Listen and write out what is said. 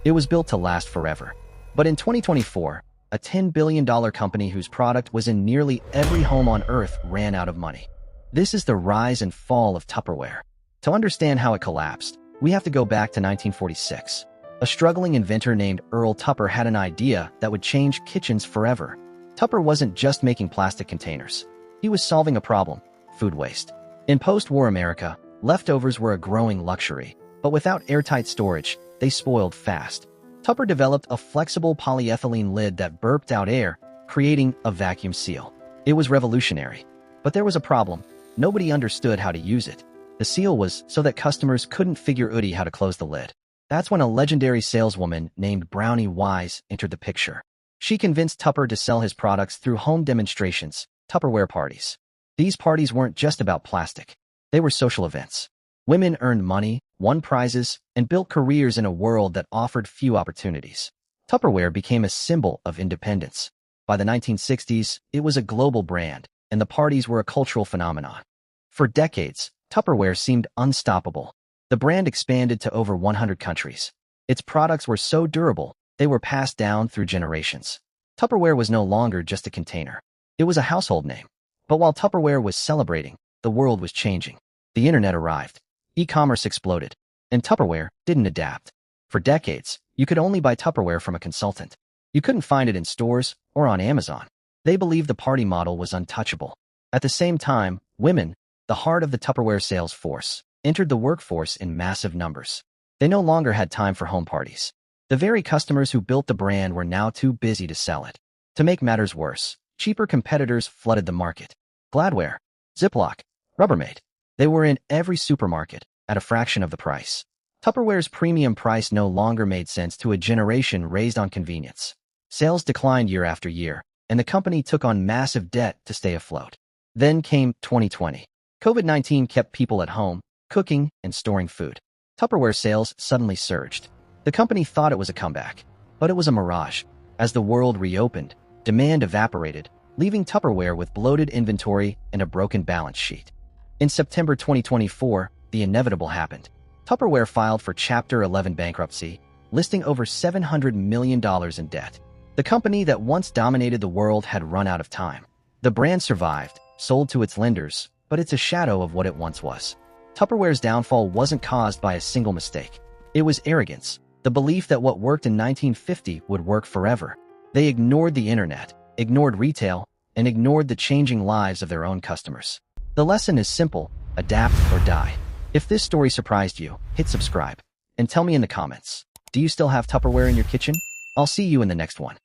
It was built to last forever. But in 2024, a $10 billion company whose product was in nearly every home on Earth ran out of money. This is the rise and fall of Tupperware. To understand how it collapsed, we have to go back to 1946. A struggling inventor named Earl Tupper had an idea that would change kitchens forever. Tupper wasn't just making plastic containers. He was solving a problem: food waste. In post-war America, leftovers were a growing luxury, but without airtight storage, they spoiled fast. Tupper developed a flexible polyethylene lid that burped out air, creating a vacuum seal. It was revolutionary. But there was a problem. Nobody understood how to use it. The seal was so that customers couldn't figure out how to close the lid. That's when a legendary saleswoman named Brownie Wise entered the picture. She convinced Tupper to sell his products through home demonstrations, Tupperware parties. These parties weren't just about plastic. They were social events. Women earned money, won prizes, and built careers in a world that offered few opportunities. Tupperware became a symbol of independence. By the 1960s, it was a global brand, and the parties were a cultural phenomenon. For decades, Tupperware seemed unstoppable. The brand expanded to over 100 countries. Its products were so durable, they were passed down through generations. Tupperware was no longer just a container. It was a household name. But while Tupperware was celebrating, the world was changing. The internet arrived. E-commerce exploded. And Tupperware didn't adapt. For decades, you could only buy Tupperware from a consultant. You couldn't find it in stores or on Amazon. They believed the party model was untouchable. At the same time, women, the heart of the Tupperware sales force, entered the workforce in massive numbers. They no longer had time for home parties. The very customers who built the brand were now too busy to sell it. To make matters worse, cheaper competitors flooded the market. Gladware, Ziploc, Rubbermaid. They were in every supermarket, at a fraction of the price. Tupperware's premium price no longer made sense to a generation raised on convenience. Sales declined year after year, and the company took on massive debt to stay afloat. Then came 2020. COVID-19 kept people at home, cooking and storing food. Tupperware sales suddenly surged. The company thought it was a comeback, but it was a mirage. As the world reopened, demand evaporated, leaving Tupperware with bloated inventory and a broken balance sheet. In September 2024, the inevitable happened. Tupperware filed for Chapter 11 bankruptcy, listing over $700 million in debt. The company that once dominated the world had run out of time. The brand survived, sold to its lenders, but it's a shadow of what it once was. Tupperware's downfall wasn't caused by a single mistake. It was arrogance, the belief that what worked in 1950 would work forever. They ignored the internet, ignored retail, and ignored the changing lives of their own customers. The lesson is simple: adapt or die. If this story surprised you, hit subscribe. And tell me in the comments, do you still have Tupperware in your kitchen? I'll see you in the next one.